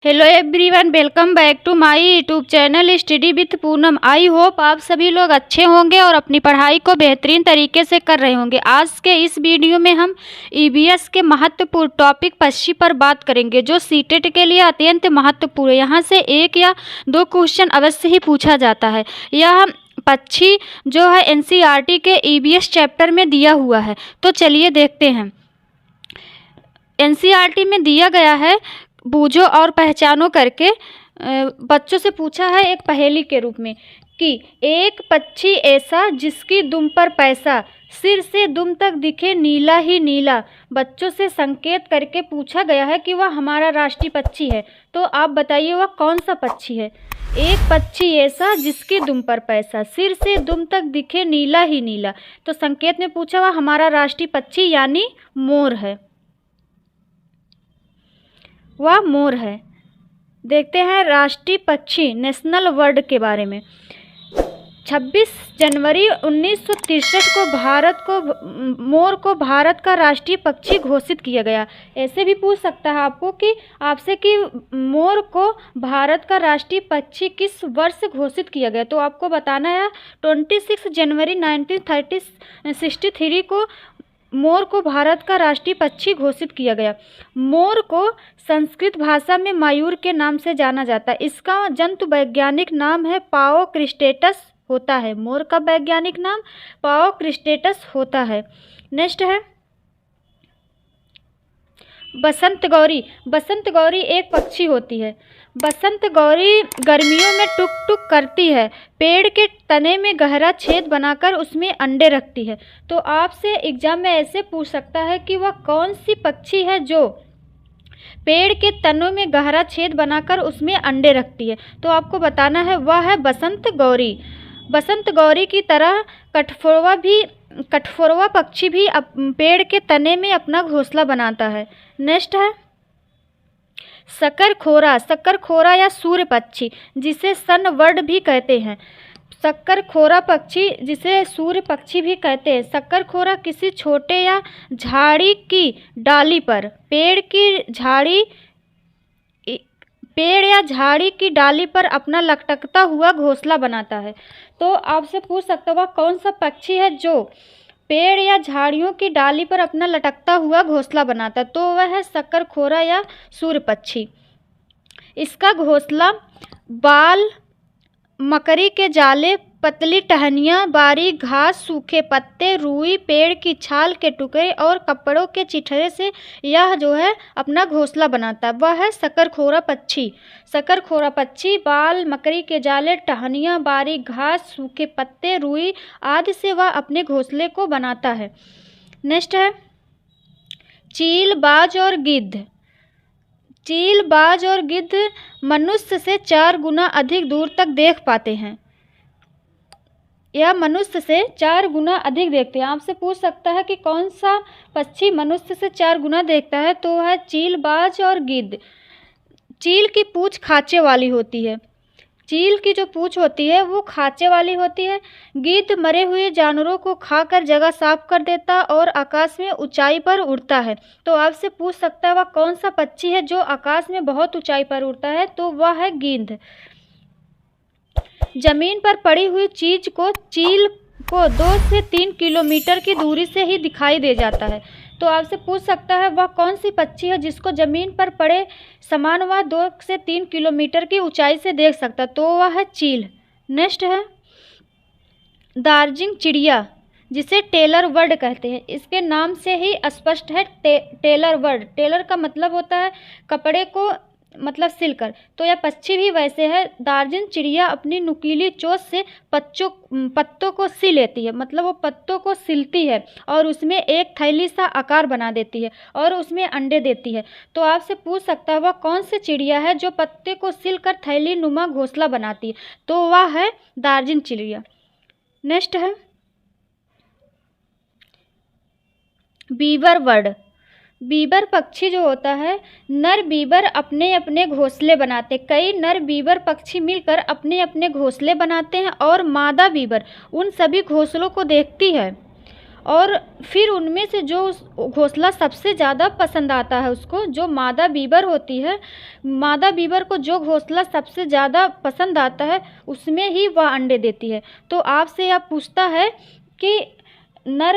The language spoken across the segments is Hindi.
Hello everyone, welcome back to my YouTube channel study with Poonam. I hope आप सभी लोग अच्छे होंगे और अपनी पढ़ाई को बेहतरीन तरीके से कर रहे होंगे। आज के इस वीडियो में हम ईवीएस के महत्वपूर्ण टॉपिक पक्षी पर बात करेंगे, जो सीटेट के लिए अत्यंत महत्वपूर्ण है। यहाँ से एक या दो क्वेश्चन अवश्य ही पूछा जाता है। यह पक्षी जो है एनसीईआरटी के ईवीएस चैप्टर में दिया हुआ है। तो चलिए देखते हैं। एनसीईआरटी में दिया गया है, बूझो और पहचानो करके बच्चों से पूछा है एक पहेली के रूप में कि एक पक्षी ऐसा जिसकी दुम पर पैसा, सिर से दुम तक दिखे नीला ही नीला। बच्चों से संकेत करके पूछा गया है कि वह हमारा राष्ट्रीय पक्षी है। तो आप बताइए वह कौन सा पक्षी है। एक पक्षी ऐसा जिसकी दुम पर पैसा, सिर से दुम तक दिखे नीला ही नीला। तो संकेत में पूछा वह हमारा राष्ट्रीय पक्षी यानी मोर है। वह मोर है। देखते हैं राष्ट्रीय पक्षी नेशनल बर्ड के बारे में। 26 जनवरी 1963 को मोर को भारत का राष्ट्रीय पक्षी घोषित किया गया। ऐसे भी पूछ सकता है आपको कि आपसे कि मोर को भारत का राष्ट्रीय पक्षी किस वर्ष घोषित किया गया। तो आपको बताना है 26 जनवरी 1963 को मोर को भारत का राष्ट्रीय पक्षी घोषित किया गया। मोर को संस्कृत भाषा में मयूर के नाम से जाना जाता है। इसका जंतु वैज्ञानिक नाम है पाओ क्रिस्टेटस होता है। मोर का वैज्ञानिक नाम पाओ क्रिस्टेटस होता है। नेक्स्ट है बसंत गौरी। बसंत गौरी एक पक्षी होती है। बसंत गौरी गर्मियों में टुक टुक करती है, पेड़ के तने में गहरा छेद बनाकर उसमें अंडे रखती है। तो आपसे एग्जाम में ऐसे पूछ सकता है कि वह कौन सी पक्षी है जो पेड़ के तनों में गहरा छेद बनाकर उसमें अंडे रखती है। तो आपको बताना है वह है बसंत गौरी। बसंत गौरी की तरह कठफोरवा पक्षी भी पेड़ के तने में अपना घोंसला बनाता है। नेक्स्ट है शकरखोरा। शकरखोरा या सूर्य पक्षी, जिसे सनबर्ड भी कहते हैं। शकरखोरा पक्षी जिसे सूर्य पक्षी भी कहते हैं। शकरखोरा किसी छोटे या झाड़ी की डाली पर, पेड़ या झाड़ी की डाली पर अपना लटकता हुआ घोंसला बनाता है। तो आपसे पूछ सकता हुआ कौन सा पक्षी है जो पेड़ या झाड़ियों की डाली पर अपना लटकता हुआ घोंसला बनाता है। तो वह है शकरखोरा या सूर्य पक्षी। इसका घोंसला बाल, मकड़ी के जाले, पतली टहनियाँ, बारीक घास, सूखे पत्ते, रुई, पेड़ की छाल के टुकड़े और कपड़ों के चिथड़े से यह जो है अपना घोंसला बनाता है। वह है शकरखोरा पक्षी। शकरखोरा पक्षी बाल, मकड़ी के जाले, टहनियाँ, बारीक घास, सूखे पत्ते, रुई आदि से वह अपने घोंसले को बनाता है। नेक्स्ट है चील, बाज और गिद्ध। चील, बाज और गिद्ध मनुष्य से 4 गुना अधिक दूर तक देख पाते हैं। यह मनुष्य से 4 गुना अधिक देखते हैं। आपसे पूछ सकता है कि कौन सा पक्षी मनुष्य से 4 गुना देखता है। तो है चील, बाज और गिद्ध। चील की पूँछ खाँचे वाली होती है। चील की जो पूँछ होती है वो खाँचे वाली होती है। गिद्ध मरे हुए जानवरों को खाकर जगह साफ कर देता और आकाश में ऊंचाई पर उड़ता है। तो आपसे पूछ सकता है वह कौन सा पक्षी है जो आकाश में बहुत ऊंचाई पर उड़ता है। तो वह है गिद्ध। जमीन पर पड़ी हुई चीज को चील को 2 से 3 किलोमीटर की दूरी से ही दिखाई दे जाता है। तो आपसे पूछ सकता है वह कौन सी पक्षी है जिसको जमीन पर पड़े सामान वह 2 से 3 किलोमीटर की ऊंचाई से देख सकता है। तो वह है चील। नेक्स्ट है दार्जिलिंग चिड़िया, जिसे टेलर बर्ड कहते हैं। इसके नाम से ही स्पष्ट है टेलर बर्ड। टेलर का मतलब होता है कपड़े को मतलब सिलकर। तो यह पक्षी भी वैसे है। दार्जिलिंग चिड़िया अपनी नुकीली चोंच से पत्तों को सी लेती है, मतलब वो पत्तों को सिलती है और उसमें एक थैली सा आकार बना देती है और उसमें अंडे देती है। तो आपसे पूछ सकता है वह कौन सी चिड़िया है जो पत्ते को सिलकर थैली नुमा घोंसला बनाती है। तो वह है दार्जिलिंग चिड़िया। नेक्स्ट है बीवर बर्ड। बीबर पक्षी जो होता है, नर बीबर अपने अपने घोंसले बनाते। कई नर बीबर पक्षी मिलकर अपने अपने घोंसले बनाते हैं और मादा बीबर उन सभी घोंसलों को देखती है और फिर उनमें से जो उस घोंसला सबसे ज़्यादा पसंद आता है उसको, जो मादा बीबर होती है, मादा बीबर को जो घोंसला सबसे ज़्यादा पसंद आता है उसमें ही वह अंडे देती है। तो आपसे यह पूछता है कि नर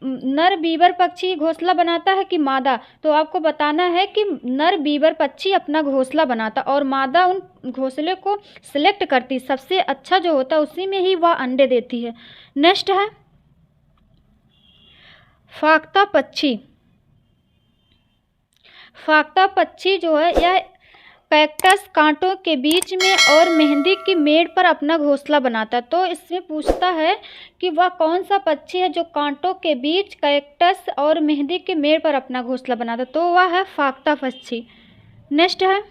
नर बीबर पक्षी घोंसला बनाता है कि मादा, तो आपको बताना है कि नर बीबर पक्षी अपना घोंसला बनाता और मादा उन घोंसले को सिलेक्ट करती, सबसे अच्छा जो होता है उसी में ही वह अंडे देती है। नेक्स्ट है फाख्ता पक्षी। फाख्ता पक्षी जो है यह कैक्टस कांटों के बीच में और मेहंदी की मेड़ पर अपना घोंसला बनाता है। तो इसमें पूछता है कि वह कौन सा पक्षी है जो कांटों के बीच कैक्टस और मेहंदी के मेड़ पर अपना घोंसला बनाता है, तो वह है फाख्ता पक्षी। नेक्स्ट है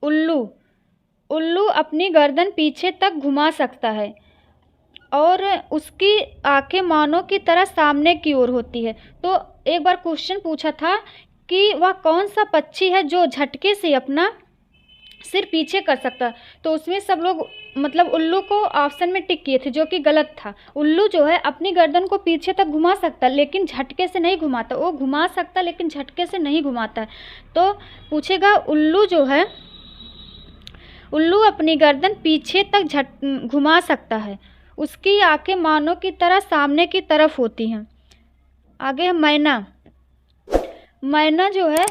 उल्लू। उल्लू अपनी गर्दन पीछे तक घुमा सकता है और उसकी आंखें मानो की तरह सामने की ओर होती है। तो एक बार क्वेश्चन पूछा था कि वह कौन सा पक्षी है जो झटके से अपना सिर पीछे कर सकता है, तो उसमें सब लोग मतलब उल्लू को ऑप्शन में टिक किए थे, जो कि गलत था। उल्लू जो है अपनी गर्दन को पीछे तक घुमा सकता लेकिन झटके से नहीं घुमाता, वो घुमा सकता लेकिन झटके से नहीं घुमाता है। तो पूछेगा उल्लू जो है, उल्लू अपनी गर्दन पीछे तक घुमा सकता है, उसकी आंखें मानो की तरह सामने की तरफ होती हैं। आगे है मैना। मैना जो है,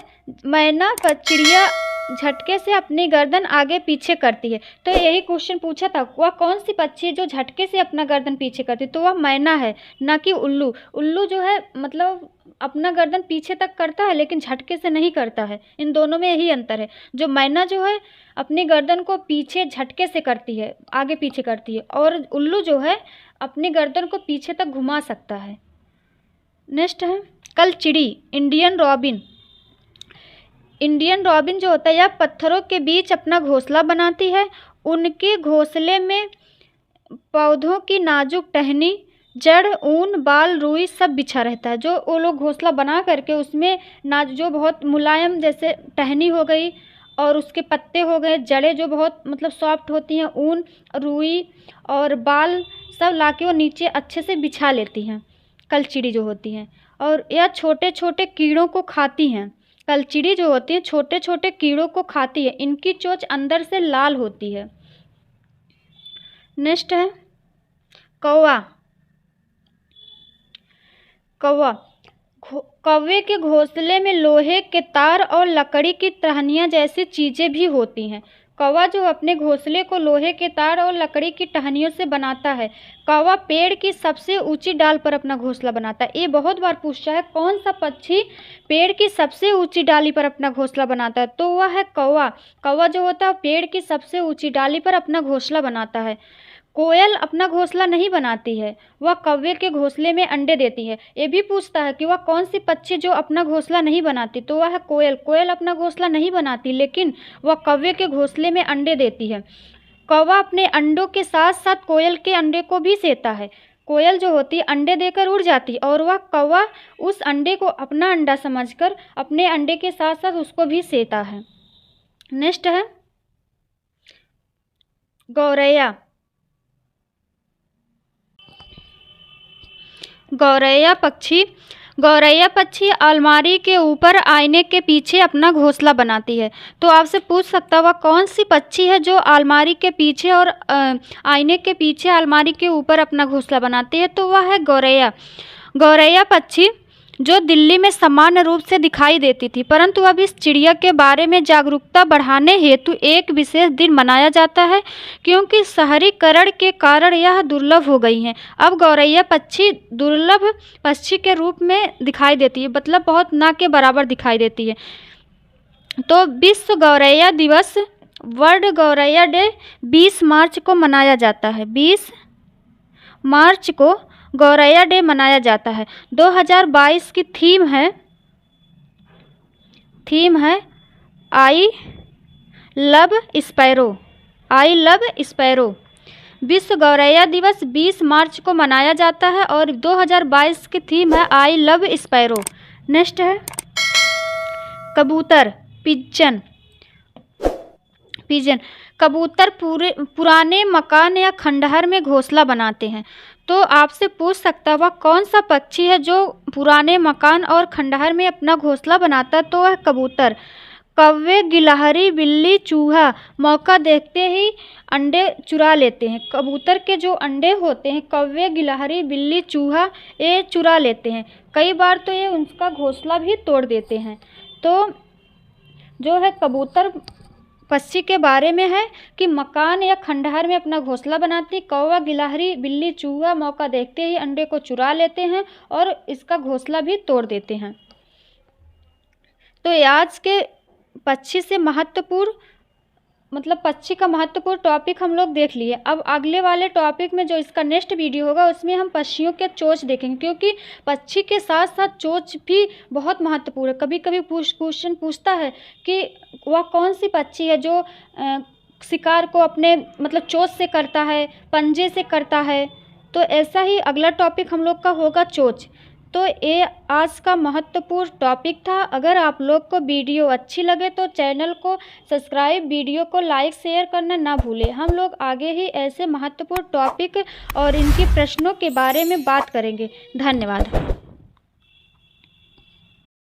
मैना का चिड़िया झटके से अपनी गर्दन आगे पीछे करती है। तो यही क्वेश्चन पूछा था, वह कौन सी पक्षी है जो झटके से अपना गर्दन पीछे करती है, तो वह मैना है, ना कि उल्लू। उल्लू जो है मतलब अपना गर्दन पीछे तक करता है लेकिन झटके से नहीं करता है, इन दोनों में यही अंतर है। जो मैना जो है अपनी गर्दन को पीछे झटके से करती है, आगे पीछे करती है, और उल्लू जो है अपनी गर्दन को पीछे तक घुमा सकता है। नेक्स्ट है कलचिड़ी, इंडियन रॉबिन। इंडियन रॉबिन जो होता है यह पत्थरों के बीच अपना घोंसला बनाती है। उनके घोंसले में पौधों की नाजुक टहनी, जड़, ऊन, बाल, रुई सब बिछा रहता है। जो वो लोग घोंसला बना करके उसमें जो बहुत मुलायम जैसे टहनी हो गई और उसके पत्ते हो गए, जड़ें जो बहुत मतलब सॉफ्ट होती हैं, ऊन, रुई और बाल सब लाके वो नीचे अच्छे से बिछा लेती हैं कलचिड़ी जो होती हैं। और यह छोटे छोटे कीड़ों को खाती हैं। कलचिड़ी जो होती है छोटे छोटे कीड़ों को खाती है, इनकी चोंच अंदर से लाल होती है। नेक्स्ट है कौवा। कौवा, कौवे के घोंसले में लोहे के तार और लकड़ी की टहनियाँ जैसी चीज़ें भी होती हैं। कौवा जो अपने घोंसले को लोहे के तार और लकड़ी की टहनियों से बनाता है। कौवा पेड़ की सबसे ऊंची डाल पर अपना घोंसला बनाता है। ये बहुत बार पूछा है, कौन सा पक्षी पेड़ की सबसे ऊंची डाली पर अपना घोंसला बनाता है, तो वह है कौवा। कौवा जो होता है पेड़ की सबसे ऊंची डाली पर अपना घोंसला बनाता है। कोयल अपना घोंसला नहीं बनाती है, वह कौवे के घोंसले में अंडे देती है। ये भी पूछता है कि वह कौन सी पक्षी जो अपना घोंसला नहीं बनाती, तो वह है कोयल। कोयल अपना घोंसला नहीं बनाती लेकिन वह कौवे के घोंसले में अंडे देती है। कौवा अपने अंडों के साथ साथ कोयल के अंडे को भी सेता है। कोयल जो होती है अंडे देकर उड़ जाती है और वह कौवा उस अंडे को अपना अंडा समझकर अपने अंडे के साथ साथ उसको भी सेता है। नेक्स्ट है गौरैया। गौरैया पक्षी। गौरैया पक्षी अलमारी के ऊपर आईने के पीछे अपना घोंसला बनाती है। तो आपसे पूछ सकता वह कौन सी पक्षी है जो अलमारी के पीछे और आईने के पीछे अलमारी के ऊपर अपना घोंसला बनाती है, तो वह है गौरैया। गौरैया पक्षी जो दिल्ली में सामान्य रूप से दिखाई देती थी, परंतु अब इस चिड़िया के बारे में जागरूकता बढ़ाने हेतु एक विशेष दिन मनाया जाता है, क्योंकि शहरीकरण के कारण यह दुर्लभ हो गई हैं। अब गौरैया पक्षी दुर्लभ पक्षी के रूप में दिखाई देती है, मतलब बहुत ना के बराबर दिखाई देती है। तो विश्व गौरैया दिवस, वर्ल्ड गौरैया डे 20 मार्च को मनाया जाता है। 20 मार्च को गौरैया डे मनाया जाता है। 2022 की थीम है I love sparrow. I love sparrow. विश्व गौरैया दिवस 20 मार्च को मनाया जाता है और 2022 की थीम है आई लव स्पैरो। नेक्स्ट है कबूतर, पिजन। कबूतर पुराने मकान या खंडहर में घोंसला बनाते हैं। तो आपसे पूछ सकता है वह कौन सा पक्षी है जो पुराने मकान और खंडहर में अपना घोंसला बनाता है, तो वह कबूतर। कौवे, गिलहरी, बिल्ली, चूहा मौका देखते ही अंडे चुरा लेते हैं। कबूतर के जो अंडे होते हैं, कौवे, गिलहरी, बिल्ली, चूहा, ये चुरा लेते हैं। कई बार तो ये उनका घोंसला भी तोड़ देते हैं। तो जो है कबूतर पक्षी के बारे में है कि मकान या खंडहर में अपना घोंसला बनाती। कौवा, गिलहरी, बिल्ली, चूहा मौका देखते ही अंडे को चुरा लेते हैं और इसका घोंसला भी तोड़ देते हैं। तो आज के पक्षी से महत्वपूर्ण पक्षी का महत्वपूर्ण टॉपिक हम लोग देख लिए। अब अगले वाले टॉपिक में जो इसका नेक्स्ट वीडियो होगा उसमें हम पक्षियों के चोंच देखेंगे, क्योंकि पक्षी के साथ साथ चोंच भी बहुत महत्वपूर्ण है। कभी कभी क्वेश्चन पूछता है कि वह कौन सी पक्षी है जो शिकार को अपने चोंच से करता है, पंजे से करता है। तो ऐसा ही अगला टॉपिक हम लोग का होगा चोंच। तो ये आज का महत्वपूर्ण टॉपिक था। अगर आप लोग को वीडियो अच्छी लगे तो चैनल को सब्सक्राइब, वीडियो को लाइक शेयर करना ना भूलें। हम लोग आगे ही ऐसे महत्वपूर्ण टॉपिक और इनके प्रश्नों के बारे में बात करेंगे। धन्यवाद।